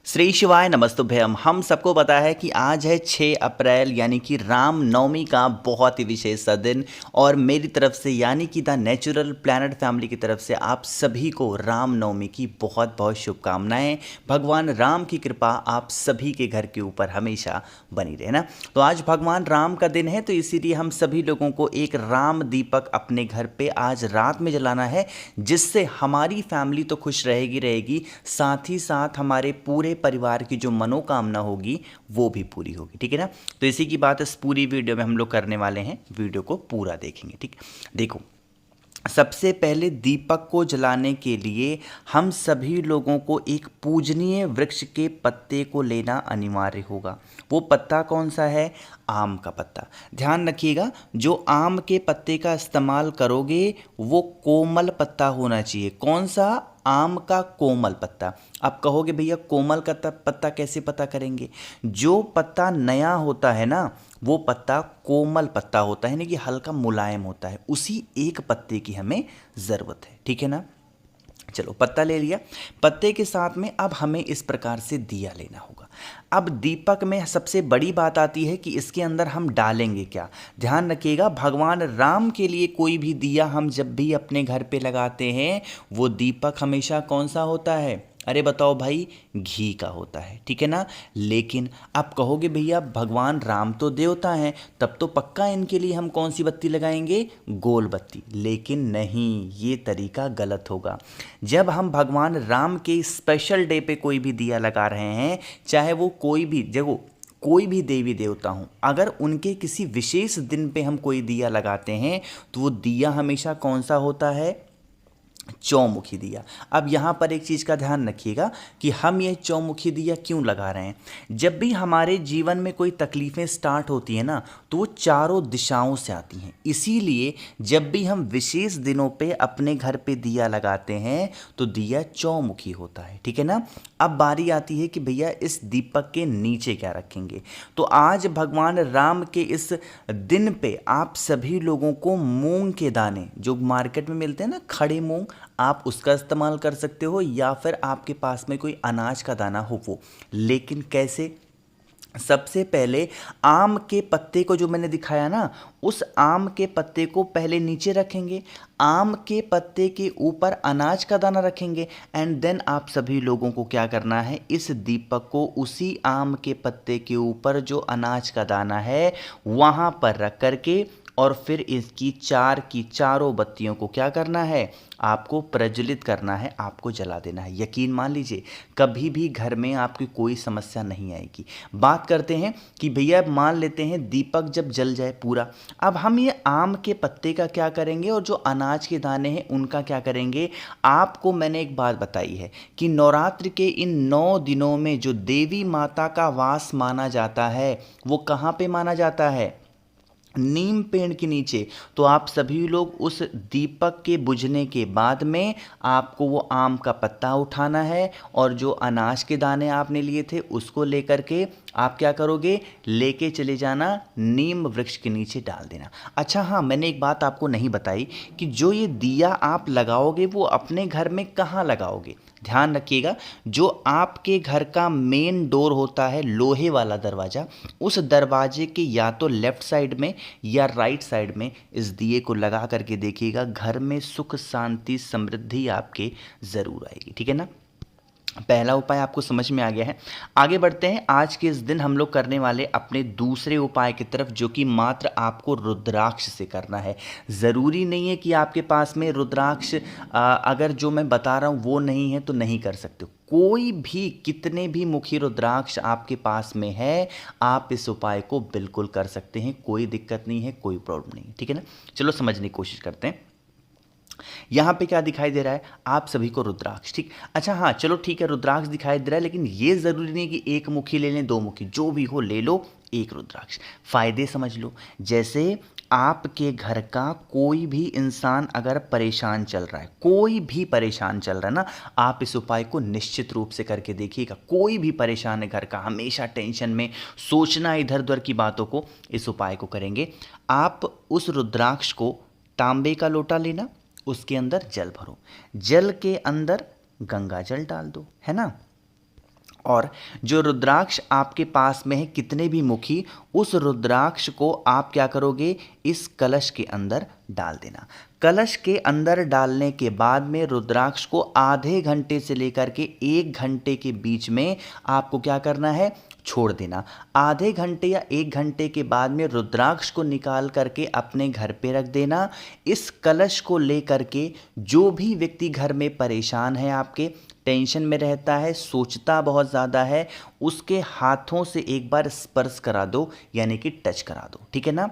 श्री शिवाय नमस्तुभ्यम। हम सबको पता है कि आज है 6 अप्रैल यानी कि राम नवमी का बहुत ही विशेष सा दिन। और मेरी तरफ से यानी कि द नेचुरल प्लैनेट फैमिली की तरफ से आप सभी को राम नवमी की बहुत बहुत शुभकामनाएं। भगवान राम की कृपा आप सभी के घर के ऊपर हमेशा बनी रहे ना। तो आज भगवान राम का दिन है, तो इसीलिए हम सभी लोगों को एक राम दीपक अपने घर पे आज रात में जलाना है, जिससे हमारी फैमिली तो खुश रहेगी, साथ ही साथ हमारे पूरे परिवार की जो मनोकामना होगी वो भी पूरी होगी। ठीक है ना। तो इसी की बात इस पूरी वीडियो में हम लोग करने वाले हैं। वीडियो को पूरा देखेंगे। ठीक, देखो, सबसे पहले दीपक को जलाने के लिए हम सभी लोगों को एक पूजनीय वृक्ष के पत्ते को लेना अनिवार्य होगा। वो पत्ता कौन सा है? आम का पत्ता। ध्यान रखिएगा, जो आम के पत्ते का इस्तेमाल करोगे वो कोमल पत्ता होना चाहिए। कौन सा? आम का कोमल पत्ता। आप कहोगे भैया कोमल का पत्ता कैसे पता करेंगे? जो पत्ता नया होता है ना, वो पत्ता कोमल पत्ता होता है, यानी कि हल्का मुलायम होता है। उसी एक पत्ते की हमें ज़रूरत है। ठीक है ना। चलो, पत्ता ले लिया। पत्ते के साथ में अब हमें इस प्रकार से दिया लेना होगा। अब दीपक में सबसे बड़ी बात आती है कि इसके अंदर हम डालेंगे क्या। ध्यान रखिएगा, भगवान राम के लिए कोई भी दिया हम जब भी अपने घर पे लगाते हैं, वो दीपक हमेशा कौन सा होता है? अरे बताओ भाई, घी का होता है। ठीक है ना। लेकिन आप कहोगे भैया भगवान राम तो देवता हैं, तब तो पक्का इनके लिए हम कौन सी बत्ती लगाएंगे? गोल बत्ती। लेकिन नहीं, ये तरीका गलत होगा। जब हम भगवान राम के स्पेशल डे पे कोई भी दिया लगा रहे हैं, चाहे वो कोई भी देखो, कोई भी देवी देवता हूँ, अगर उनके किसी विशेष दिन पे हम कोई दिया लगाते हैं तो वो दिया हमेशा कौन सा होता है? चौमुखी दिया। अब यहाँ पर एक चीज़ का ध्यान रखिएगा कि हम ये चौमुखी दिया क्यों लगा रहे हैं। जब भी हमारे जीवन में कोई तकलीफ़ें स्टार्ट होती हैं ना, तो वो चारों दिशाओं से आती हैं। इसीलिए जब भी हम विशेष दिनों पे अपने घर पे दिया लगाते हैं तो दिया चौमुखी होता है। ठीक है ना। अब बारी आती है कि भैया इस दीपक के नीचे क्या रखेंगे। तो आज भगवान राम के इस दिन पे आप सभी लोगों को मूंग के दाने, जो मार्केट में मिलते हैं ना, खड़े मूंग, आप उसका इस्तेमाल कर सकते हो, या फिर आपके पास में कोई अनाज का दाना हो वो। लेकिन कैसे? सबसे पहले आम के पत्ते को जो मैंने दिखाया ना, उस आम के पत्ते को पहले नीचे रखेंगे, आम के पत्ते के ऊपर अनाज का दाना रखेंगे, एंड देन आप सभी लोगों को क्या करना है? इस दीपक को उसी आम के पत्ते के ऊपर जो अनाज का दाना है वहाँ पर रख करके, और फिर इसकी चार की चारों बत्तियों को क्या करना है? आपको प्रज्वलित करना है, आपको जला देना है। यकीन मान लीजिए, कभी भी घर में आपकी कोई समस्या नहीं आएगी। बात करते हैं कि भैया मान लेते हैं दीपक जब जल जाए पूरा, अब हम ये आम के पत्ते का क्या करेंगे और जो अनाज के दाने हैं उनका क्या करेंगे? आपको मैंने एक बात बताई है कि नवरात्र के इन 9 दिनों में जो देवी माता का वास माना जाता है, वो कहाँ पे माना जाता है? नीम पेड़ के नीचे। तो आप सभी लोग उस दीपक के बुझने के बाद में आपको वो आम का पत्ता उठाना है, और जो अनाज के दाने आपने लिए थे उसको लेकर के आप क्या करोगे? लेके चले जाना, नीम वृक्ष के नीचे डाल देना। अच्छा हाँ, मैंने एक बात आपको नहीं बताई कि जो ये दिया आप लगाओगे वो अपने घर में कहाँ लगाओगे। ध्यान रखिएगा, जो आपके घर का मेन डोर होता है, लोहे वाला दरवाज़ा, उस दरवाजे के या तो लेफ्ट साइड में या राइट साइड में इस दिए को लगा करके देखिएगा, घर में सुख शांति समृद्धि आपके ज़रूर आएगी। ठीक है ना। पहला उपाय आपको समझ में आ गया है। आगे बढ़ते हैं। आज के इस दिन हम लोग करने वाले अपने दूसरे उपाय की तरफ, जो कि मात्र आपको रुद्राक्ष से करना है। ज़रूरी नहीं है कि आपके पास में रुद्राक्ष अगर जो मैं बता रहा हूँ वो नहीं है तो नहीं कर सकते हो। कोई भी, कितने भी मुखी रुद्राक्ष आपके पास में है, आप इस उपाय को बिल्कुल कर सकते हैं। कोई दिक्कत नहीं है, कोई प्रॉब्लम नहीं है। ठीक है ना। चलो समझने की कोशिश करते हैं। यहाँ पे क्या दिखाई दे रहा है? आप सभी को रुद्राक्ष। ठीक, अच्छा हाँ, चलो ठीक है, रुद्राक्ष दिखाई दे रहा है, लेकिन ये ज़रूरी नहीं कि एक मुखी ले लें, दो मुखी, जो भी हो ले लो एक रुद्राक्ष। फायदे समझ लो। जैसे आपके घर का कोई भी इंसान अगर परेशान चल रहा है, कोई भी परेशान चल रहा है ना, आप इस उपाय को निश्चित रूप से करके देखिएगा। कोई भी परेशान है घर का, हमेशा टेंशन में, सोचना इधर उधर की बातों को, इस उपाय को करेंगे। आप उस रुद्राक्ष को तांबे का लोटा लेना, उसके अंदर जल भरो, जल के अंदर गंगा जल डाल दो, है ना। और जो रुद्राक्ष आपके पास में है कितने भी मुखी, उस रुद्राक्ष को आप क्या करोगे, इस कलश के अंदर डाल देना। कलश के अंदर डालने के बाद में रुद्राक्ष को आधे घंटे से लेकर के 1 घंटे के बीच में आपको क्या करना है, छोड़ देना। आधे घंटे या 1 घंटे के बाद में रुद्राक्ष को निकाल करके अपने घर पे रख देना। इस कलश को लेकर के जो भी व्यक्ति घर में परेशान है, आपके टेंशन में रहता है, सोचता बहुत ज़्यादा है, उसके हाथों से एक बार स्पर्श करा दो, यानी कि टच करा दो, ठीक है ना।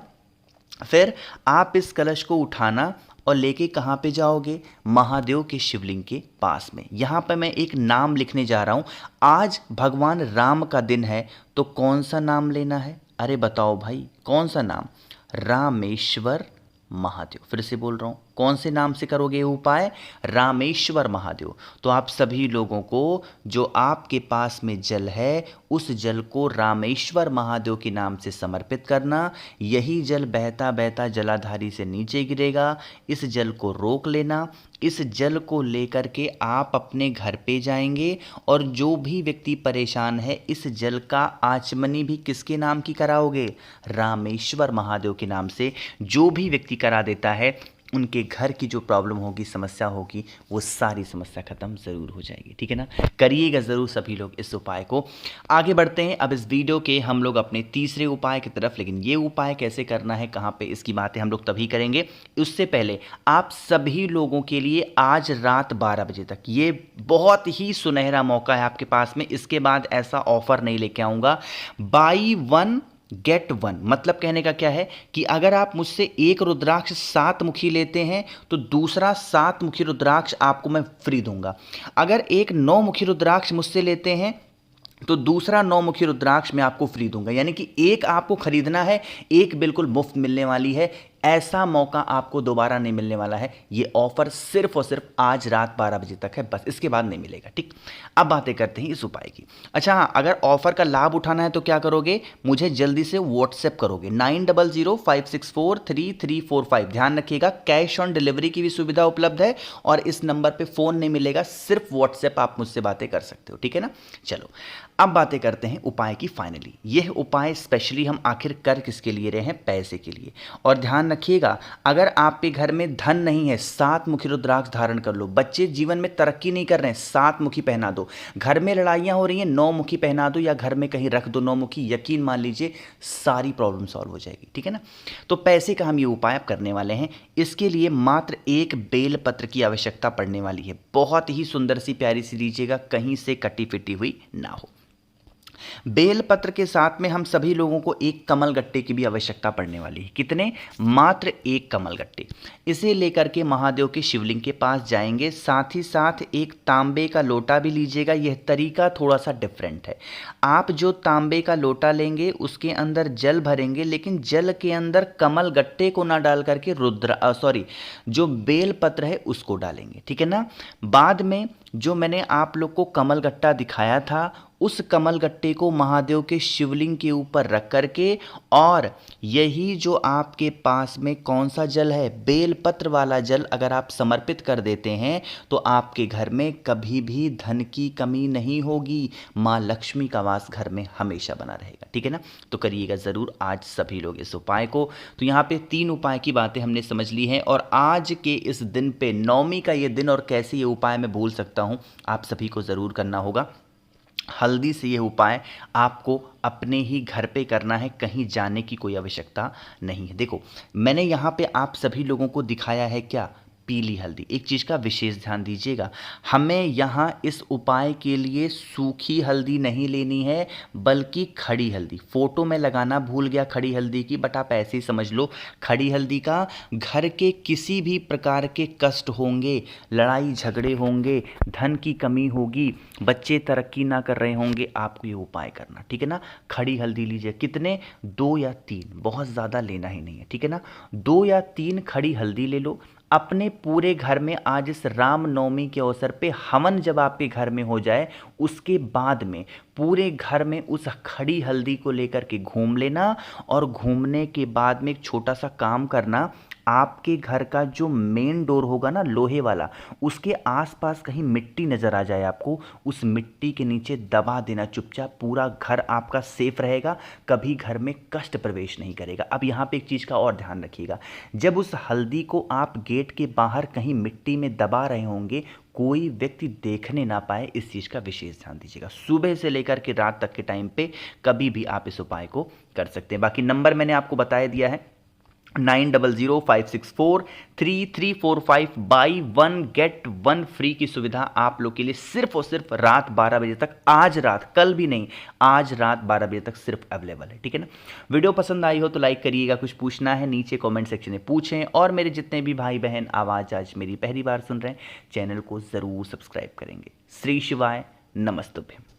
फिर आप इस कलश को उठाना और लेके कहाँ पे जाओगे, महादेव के शिवलिंग के पास में। यहाँ पर मैं एक नाम लिखने जा रहा हूँ। आज भगवान राम का दिन है, तो कौन सा नाम लेना है, अरे बताओ भाई, कौन सा नाम, रामेश्वर महादेव। फिर से बोल रहा हूँ, कौन से नाम से करोगे ये उपाय, रामेश्वर महादेव। तो आप सभी लोगों को जो आपके पास में जल है, उस जल को रामेश्वर महादेव के नाम से समर्पित करना। यही जल बहता बहता जलाधारी से नीचे गिरेगा, इस जल को रोक लेना। इस जल को लेकर के आप अपने घर पे जाएंगे और जो भी व्यक्ति परेशान है, इस जल का आचमनी भी किसके नाम की कराओगे, रामेश्वर महादेव के नाम से। जो भी व्यक्ति करा देता है, उनके घर की जो प्रॉब्लम होगी, समस्या होगी, वो सारी समस्या खत्म ज़रूर हो जाएगी, ठीक है ना। करिएगा ज़रूर सभी लोग इस उपाय को। आगे बढ़ते हैं अब इस वीडियो के हम लोग अपने तीसरे उपाय की तरफ। लेकिन ये उपाय कैसे करना है, कहाँ पे, इसकी बातें हम लोग तभी करेंगे। उससे पहले आप सभी लोगों के लिए आज रात 12 बजे तक ये बहुत ही सुनहरा मौका है आपके पास में। इसके बाद ऐसा ऑफर नहीं लेके आऊँगा। बाई 1 गेट 1, मतलब कहने का क्या है कि अगर आप मुझसे एक रुद्राक्ष 7 मुखी लेते हैं तो दूसरा 7 मुखी रुद्राक्ष आपको मैं फ्री दूंगा। अगर एक 9 मुखी रुद्राक्ष मुझसे लेते हैं तो दूसरा 9 मुखी रुद्राक्ष मैं आपको फ्री दूंगा। यानी कि एक आपको खरीदना है, एक बिल्कुल मुफ्त मिलने वाली है। ऐसा मौका आपको दोबारा नहीं मिलने वाला है। ये ऑफर सिर्फ और सिर्फ आज रात 12 बजे तक है, बस, इसके बाद नहीं मिलेगा, ठीक। अब बातें करते हैं इस उपाय की। अच्छा हाँ, अगर ऑफर का लाभ उठाना है तो क्या करोगे, मुझे जल्दी से व्हाट्सएप करोगे 9005643345। ध्यान रखिएगा, कैश ऑन डिलीवरी की भी सुविधा उपलब्ध है और इस नंबर पर फ़ोन नहीं मिलेगा, सिर्फ व्हाट्सएप आप मुझसे बातें कर सकते हो, ठीक है ना। चलो अब बातें करते हैं उपाय की। फाइनली यह उपाय स्पेशली हम आखिर कर किसके लिए रहे हैं, पैसे के लिए। और ध्यान रखिएगा, अगर आपके घर में धन नहीं है, 7 मुखी रुद्राक्ष धारण कर लो। बच्चे जीवन में तरक्की नहीं कर रहे हैं, 7 मुखी पहना दो। घर में लड़ाइयाँ हो रही हैं, 9 मुखी पहना दो, या घर में कहीं रख दो 9 मुखी। यकीन मान लीजिए सारी प्रॉब्लम सॉल्व हो जाएगी, ठीक है ना। तो पैसे का हम ये उपाय अब करने वाले हैं। इसके लिए मात्र एक बेल पत्र की आवश्यकता पड़ने वाली है। बहुत ही सुंदर सी प्यारी सी लीजिएगा, कहीं से कटी फिटी हुई ना हो। बेल पत्र के साथ में हम सभी लोगों को एक कमल गट्टे की भी आवश्यकता पड़ने वाली है। कितने, मात्र एक कमल गट्टे। इसे लेकर के महादेव के शिवलिंग के पास जाएंगे। साथ ही साथ एक तांबे का लोटा भी लीजिएगा। यह तरीका थोड़ा सा डिफरेंट है। आप जो तांबे का लोटा लेंगे उसके अंदर जल भरेंगे, लेकिन जल के अंदर कमल गट्टे को ना डाल करके जो बेल पत्र है उसको डालेंगे, ठीक है ना। बाद में जो मैंने आप लोग को कमल गट्टा दिखाया था, उस कमल गट्टे को महादेव के शिवलिंग के ऊपर रख करके, और यही जो आपके पास में कौन सा जल है, बेलपत्र वाला जल, अगर आप समर्पित कर देते हैं तो आपके घर में कभी भी धन की कमी नहीं होगी। माँ लक्ष्मी का वास घर में हमेशा बना रहेगा, ठीक है ना। तो करिएगा ज़रूर आज सभी लोग इस उपाय को। तो यहाँ पे 3 उपाय की बातें हमने समझ ली हैं, और आज के इस दिन पे, नवमी का ये दिन, और कैसे ये उपाय मैं भूल सकता हूँ, आप सभी को ज़रूर करना होगा। हल्दी से ये उपाय आपको अपने ही घर पे करना है, कहीं जाने की कोई आवश्यकता नहीं है। देखो मैंने यहाँ पे आप सभी लोगों को दिखाया है क्या, पीली हल्दी। एक चीज़ का विशेष ध्यान दीजिएगा, हमें यहाँ इस उपाय के लिए सूखी हल्दी नहीं लेनी है, बल्कि खड़ी हल्दी। फ़ोटो में लगाना भूल गया खड़ी हल्दी की, बट आप ऐसे ही समझ लो खड़ी हल्दी का। घर के किसी भी प्रकार के कष्ट होंगे, लड़ाई झगड़े होंगे, धन की कमी होगी, बच्चे तरक्की ना कर रहे होंगे, आपको ये उपाय करना, ठीक है ना। खड़ी हल्दी लीजिए। कितने, 2 या 3, बहुत ज़्यादा लेना ही नहीं है, ठीक है ना। 2 या 3 खड़ी हल्दी ले लो। अपने पूरे घर में आज इस रामनवमी के अवसर पे हवन जब आपके घर में हो जाए, उसके बाद में पूरे घर में उस खड़ी हल्दी को लेकर के घूम लेना, और घूमने के बाद में एक छोटा सा काम करना, आपके घर का जो मेन डोर होगा ना लोहे वाला, उसके आसपास कहीं मिट्टी नज़र आ जाए आपको, उस मिट्टी के नीचे दबा देना चुपचाप, पूरा घर आपका सेफ रहेगा, कभी घर में कष्ट प्रवेश नहीं करेगा। अब यहाँ पे एक चीज़ का और ध्यान रखिएगा, जब उस हल्दी को आप गेट के बाहर कहीं मिट्टी में दबा रहे होंगे, कोई व्यक्ति देखने ना पाए, इस चीज़ का विशेष ध्यान दीजिएगा। सुबह से लेकर के रात तक के टाइम पे कभी भी आप इस उपाय को कर सकते हैं। बाकी नंबर मैंने आपको बताया दिया है 9005643345, by one get one free की सुविधा आप लोग के लिए सिर्फ और सिर्फ रात 12 बजे तक, आज रात, कल भी नहीं, आज रात 12 बजे तक सिर्फ अवेलेबल है, ठीक है ना। वीडियो पसंद आई हो तो लाइक करिएगा, कुछ पूछना है नीचे कमेंट सेक्शन में पूछें, और मेरे जितने भी भाई बहन आवाज़ आज मेरी पहली बार सुन रहे हैं, चैनल को ज़रूर सब्सक्राइब करेंगे। श्री शिवाय, नमस्तुभ्यम।